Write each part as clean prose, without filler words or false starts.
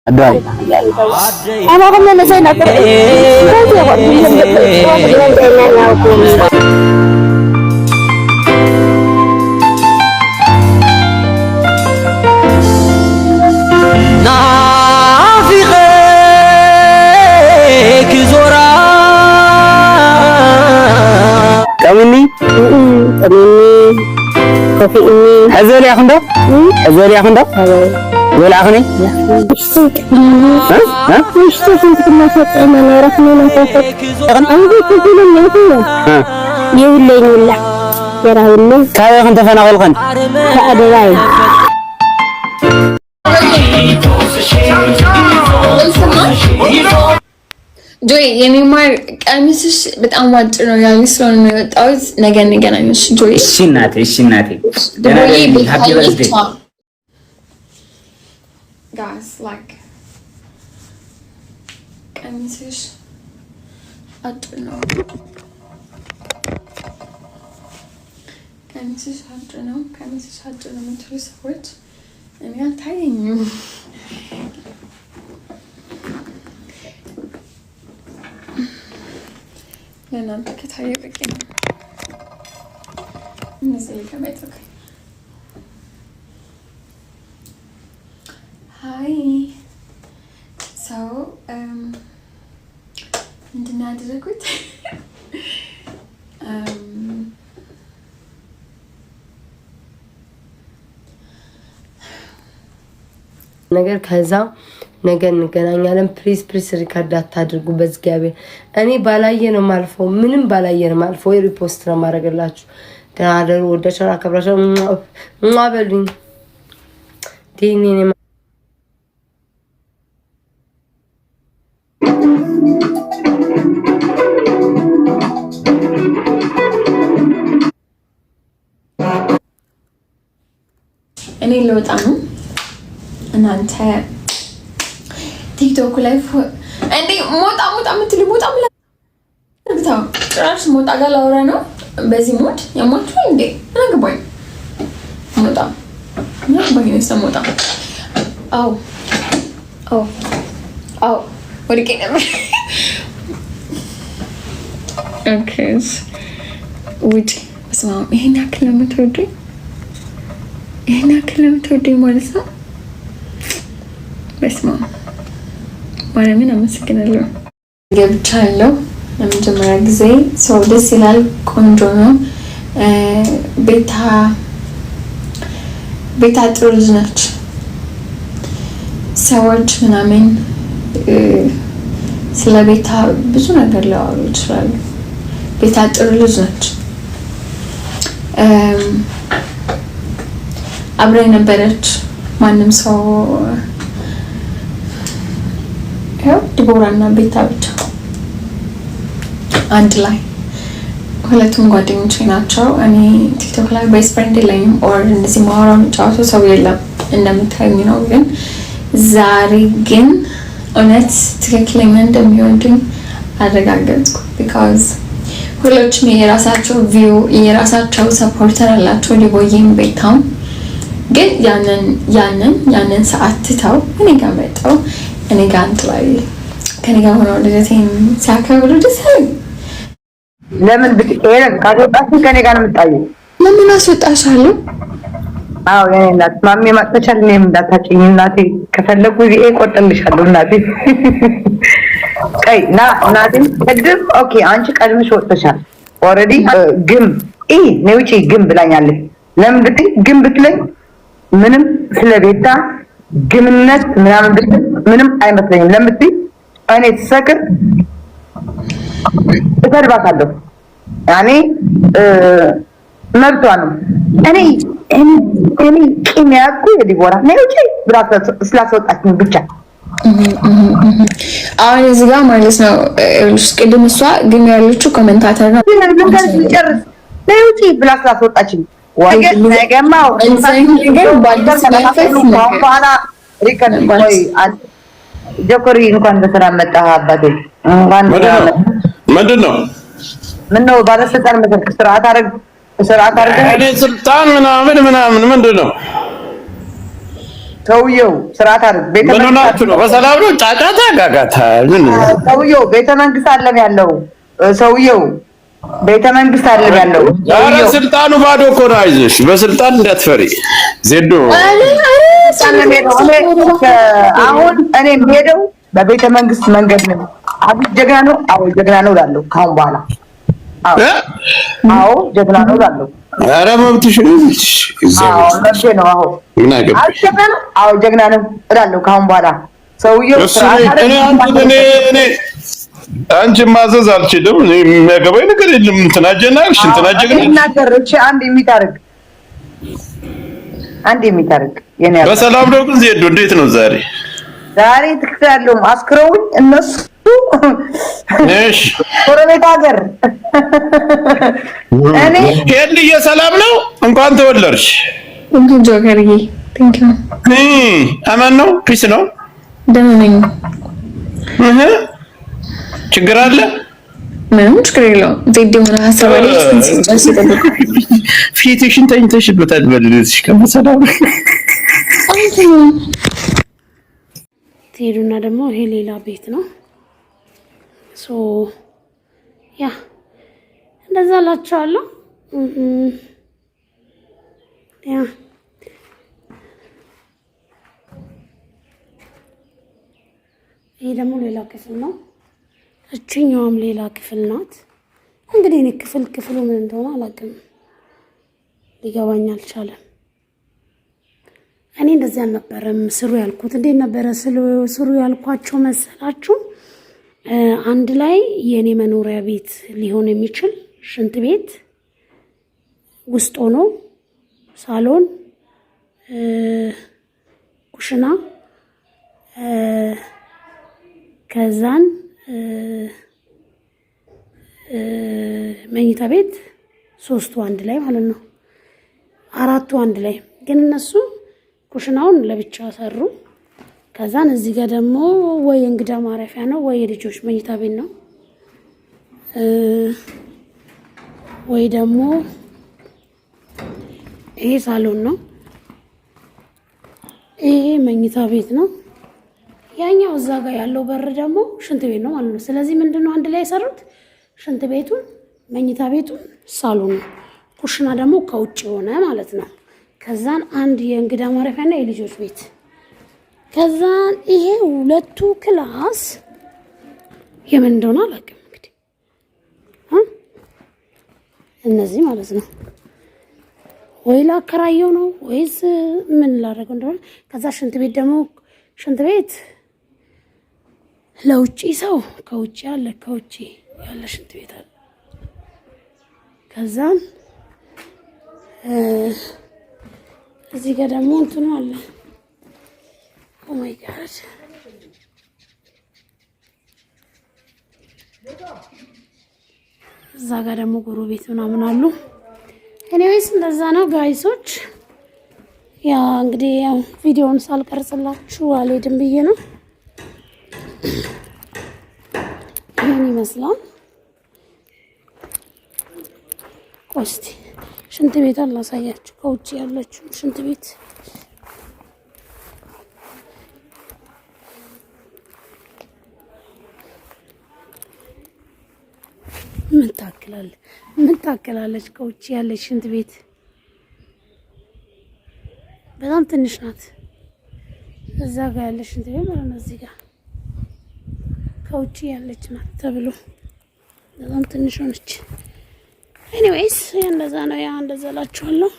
አዳይ አማከም ለሰይና كوفي حزول يا خندق حزول يا خندق ولا أخني ها مش تفهم كل أنا عرفنا ما تفهم أنا بقول لهم يقولون ولا يراهن كاي خندق فانا غلقن هذا راي ጆይ የኔማር ቀሚስሽ በጣም አጭር ነው ያለኝ ስለሆነ ነው የወጣሁት። ነገ እንገናኝሽ ጆይ። እሺ እናቴ ሃፒ በርዝዴይ ጋይስ ላይክ ቀሚስሽ አጭር ነው ቀሚስሽ አጭር ነው የምትሉ ሰዎች እኔ አልታየኝም። ለእናንተ ከታየ በቂ ነው። እነዚህ ከመጥተክ ሃይ ሰው ምንድን ያደረጉት ነገር ከዛ ነገ እንገናኛለን። ፕሊዝ ሪካርድ አታድርጉ በእግዚአብሔር። እኔ ባላየ ነው ማልፈው፣ ምንም ባላየ ነው ማልፈው። ሪፖስት ነው ማድረግላችሁ። ደህና አደሩ። ወዳችኋለሁ፣ አከብራችኋለሁ። በሉኝ ዲኔ እኔ ልወጣ ነው። እናንተ ቲክቶክ ላይ እንዴ ሞጣ የምትሉ ሞጣ ብታው ጭራሽ ሞጣ ጋር ላወራ ነው በዚህ ሞድ የሞቱ እንዴ አናገባኝ ሞጣ ነው ሞጣ አው ወዲቄ ነበር ኦኬ ውጪ በስመ አብ ይሄን ያክል ነው የምትወዱኝ ማለት ነው። በስመ አብ ማርያምን አመሰግናለሁ። ገብቻለሁ ለመጀመሪያ ጊዜ ሰው ደስ ይላል፣ ቆንጆ ነው። ቤታ ጥሩ ልጅ ነች። ሰዎች ምናምን ስለ ቤታ ብዙ ነገር ሊያወሩ ይችላሉ። ቤታ ጥሩ ልጅ ነች። አብራ ነበረች። ማንም ሰው ያው ዲቦራና ቤታ ብቻ አንድ ላይ ሁለቱም ጓደኞቼ ናቸው። እኔ ቲክቶክ ላይ ቤስት ፍሬንድ የለኝም ኦር እንደዚህ ማውራው ጫወቱ ሰው የለም እንደምታዩኝ ነው። ግን ዛሬ ግን እውነት ትክክለኛ እንደሚወዱኝ አረጋገጥኩ። ቢካዝ ሁሎችም የራሳቸው ቪው የራሳቸው ሰፖርተር አላቸው። ዲቦዬም ቤታም ግን ያንን ሰዓት ትተው እኔ ጋር መጣው። እኔ ጋር አንተ ላይ ከኔ ጋር ሆነው ልጅቴን ሲያከብሩ ደስ አለኝ። ለምን ብትሄድ ካስወጣሽ ከኔ ጋር ነው የምትጣየው? ለምን አስወጣሻለሁ? አዎ የኔ እናት ማሚ ማጥቻል እኔም እንዳታጭኝ እናቴ። ከፈለኩ ይሄ ቆርጥልሻለሁ እናቴ። ቀይ ና እናቴ ቅድም ኦኬ አንቺ ቀድምሽ ወጥተሻል ኦሬዲ። ግን ነውጪ ግን ብላኛለች። ለምን ብትይ ግን ብትለኝ ምንም ስለቤታ ግምነት ምናምን ብትል ምንም አይመስለኝም። ለምን ብትይ እኔ ተሰክር እተርባታለሁ። ያኔ መብቷ ነው። እኔ ቂም ያዝኩ የዲቦራ ነውጪ ብላ ስላስወጣችኝ ብቻ። አሁን እዚህ ጋር ማለት ነው ቅድም እሷ ግን ያለችው ኮሜንታተር ነው። ጨርስ ነውጪ ብላ ስላስወጣችኝ ነገማው ጆከሪ እንኳን በስራ መጣህ አባቴ። ምንድን ነው ምነው ባለስልጣን መሰልክ? ስርዓት አረግ እኔ ስልጣን ምናምን ምንድን ነው? ሰውየው ስርዓት አይደል? ምን ሆናችሁ ነው? በሰላም ነው? ጫጫታ ጋጋታ ምን? ሰውየው ቤተ መንግስት አለም ያለው ሰውየው ቤተ መንግስት አለም ያለው። ኧረ ስልጣኑ ባዶ እኮ ነው። አይዞሽ፣ በስልጣን እንዳትፈሪ ዜዶ። አሁን እኔ የምሄደው በቤተ መንግስት መንገድ ነው። አብይ ጀግና ነው። አዎ ጀግና ነው እላለሁ ካሁን በኋላ። አዎ ጀግና ነው እላለሁ። ኧረ መብትሽ ነው። አዎ መብቴ ነው። አዎ አዎ ጀግና ነው እላለሁ ካሁን በኋላ። ሰውየው አንቺ ማዘዝ አልችልም። እኔ የሚያገባኝ ነገር የለም። እንትና ጀናልሽ እንትና ጀግና እናገርሽ አንድ የሚታርግ የኔ በሰላም ነው። ግን ዜዶ እንዴት ነው ዛሬ ትክክል ያለው አስክረውኝ እነሱ እሺ ጎረቤት ሀገር እኔ ሄልዬ ሰላም ነው። እንኳን ተወለድሽ። እንዴት ጆከርዬ ቴንክ ዩ አማን ነው ፒስ ነው ደህና ነኝ። ችግር አለ? ምንም ችግር የለውም። ዜድ የሆነ ሀሳብ አለች ፊትሽን ተኝተሽበታል። በልልሽ ከመሰላም ትሄዱና ደግሞ ይሄ ሌላ ቤት ነው። ያ እንደዛ እላቸዋለሁ። ያ ይሄ ደግሞ ሌላ ክፍል ነው። እችኛዋም ሌላ ክፍል ናት። እንግዲህ እኔ ክፍሉ ምን እንደሆነ አላውቅም፣ ሊገባኝ አልቻለም። እኔ እንደዚህ አልነበረም ስሩ ያልኩት። እንዴት ነበረ ስሩ ያልኳቸው መሰላችሁ? አንድ ላይ የኔ መኖሪያ ቤት ሊሆን የሚችል ሽንት ቤት ውስጥ ሆኖ ሳሎን፣ ኩሽና፣ ከዛን መኝታ ቤት ሶስቱ አንድ ላይ ማለት ነው። አራቱ አንድ ላይ ግን እነሱ ኩሽናውን ለብቻ ሰሩ። ከዛን እዚህ ጋር ደግሞ ወይ እንግዳ ማረፊያ ነው ወይ የልጆች መኝታ ቤት ነው ወይ ደግሞ ይሄ ሳሎን ነው። ይሄ መኝታ ቤት ነው። ያኛው እዛ ጋር ያለው በር ደግሞ ሽንት ቤት ነው ማለት ነው። ስለዚህ ምንድነው አንድ ላይ የሰሩት? ሽንት ቤቱን፣ መኝታ ቤቱን፣ ሳሎኑ፣ ኩሽና ደግሞ ከውጭ ሆነ ማለት ነው። ከዛን አንድ የእንግዳ ማረፊያና የልጆች ቤት። ከዛን ይሄ ሁለቱ ክላስ የምን እንደሆነ አላውቅም። እንግዲህ እነዚህ ማለት ነው ወይ ላከራየው ነው ወይስ ምን ላደርገው እንደሆነ። ከዛ ሽንት ቤት ደግሞ ሽንት ቤት ለውጪ ሰው ከውጪ ያለ ሽንት ቤት አለ። ከዛን እዚህ ጋር ደግሞ እንትኑ አለ። ኦ ማይ ጋድ እዛ ጋር ደግሞ ጎረቤት ምናምን አሉ። ኤኒዌይስ እንደዛ ነው ጋይሶች። ያ እንግዲህ ያው ቪዲዮውን ሳልቀርጽላችሁ አልሄድም ብዬ ነው። ይሄን ይመስላል። ቆስቲ ሽንት ቤት አላሳያችሁ። ከውጭ ያለችው ሽንት ቤት ምን ታክላለች? ከውጭ ያለች ሽንት ቤት በጣም ትንሽ ናት። እዛ ጋር ያለች ሽንት ቤት ማለት ነው። እዚህ ጋር ከውጭ ያለች ናት ተብሎ በጣም ትንሽ ሆነች። ኤኒዌይስ እንደዛ ነው። ያ እንደዛ እላችኋለሁ።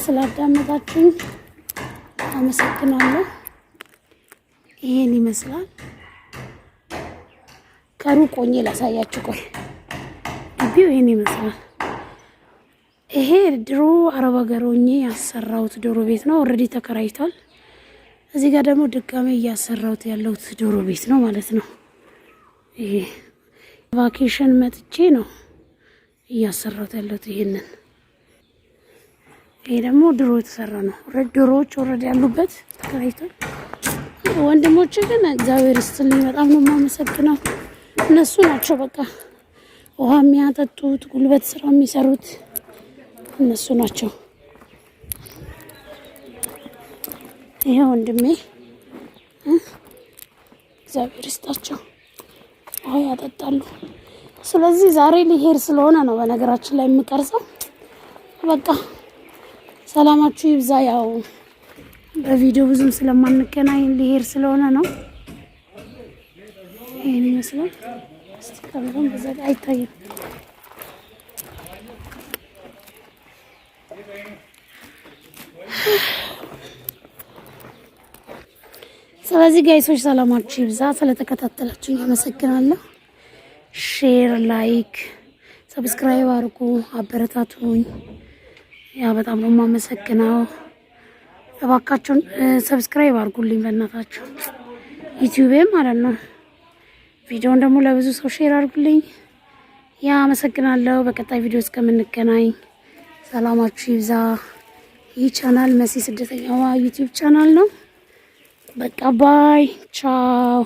ስላዳመጣችሁኝ አመሰግናለሁ። ይሄን ይመስላል። ከሩቅ ሆኜ ላሳያችሁ። ቆይ ግቢው ይሄን ይመስላል። ይሄ ድሮ አረብ ሀገር ሆኜ ያሰራሁት ዶሮ ቤት ነው። ኦልሬዲ ተከራይቷል። እዚህ ጋር ደግሞ ድጋሜ እያሰራሁት ያለሁት ዶሮ ቤት ነው ማለት ነው። ይሄ ቫኬሽን መጥቼ ነው እያሰራሁት ያለሁት ይሄንን። ይሄ ደግሞ ድሮ የተሰራ ነው። ዶሮዎች ኦልሬዲ ያሉበት ተከራይቷል። ወንድሞቼ ግን እግዚአብሔር ይስጥልኝ በጣም ነው የማመሰግነው። እነሱ ናቸው በቃ ውሃ የሚያጠጡት፣ ጉልበት ስራ የሚሰሩት እነሱ ናቸው። ይሄ ወንድሜ እግዚአብሔር ይስጣቸው ውሃ ያጠጣሉ። ስለዚህ ዛሬ ሊሄድ ስለሆነ ነው በነገራችን ላይ የምቀርጸው። በቃ ሰላማችሁ ይብዛ። ያው በቪዲዮ ብዙም ስለማንገናኝ ሊሄድ ስለሆነ ነው። ይሄን ይመስላል። እስቲ ካሜራውን በዘጋ አይታይም። ስለዚህ ጋይሶች ሰላማችሁ ይብዛ። ስለተከታተላችሁ አመሰግናለሁ። ሼር፣ ላይክ፣ ሰብስክራይብ አድርጉ፣ አበረታቱኝ። ያ በጣም ነው የማመሰግነው። እባካችሁን ሰብስክራይብ አድርጉልኝ በእናታችሁ ዩቲዩብ ማለት ነው። ቪዲዮውን ደግሞ ለብዙ ሰው ሼር አድርጉልኝ። ያ አመሰግናለሁ። በቀጣይ ቪዲዮ እስከምንገናኝ ሰላማችሁ ይብዛ። ይህ ቻናል መሲ ስደተኛዋ ዩቲዩብ ቻናል ነው። በቃ ባይ ቻው።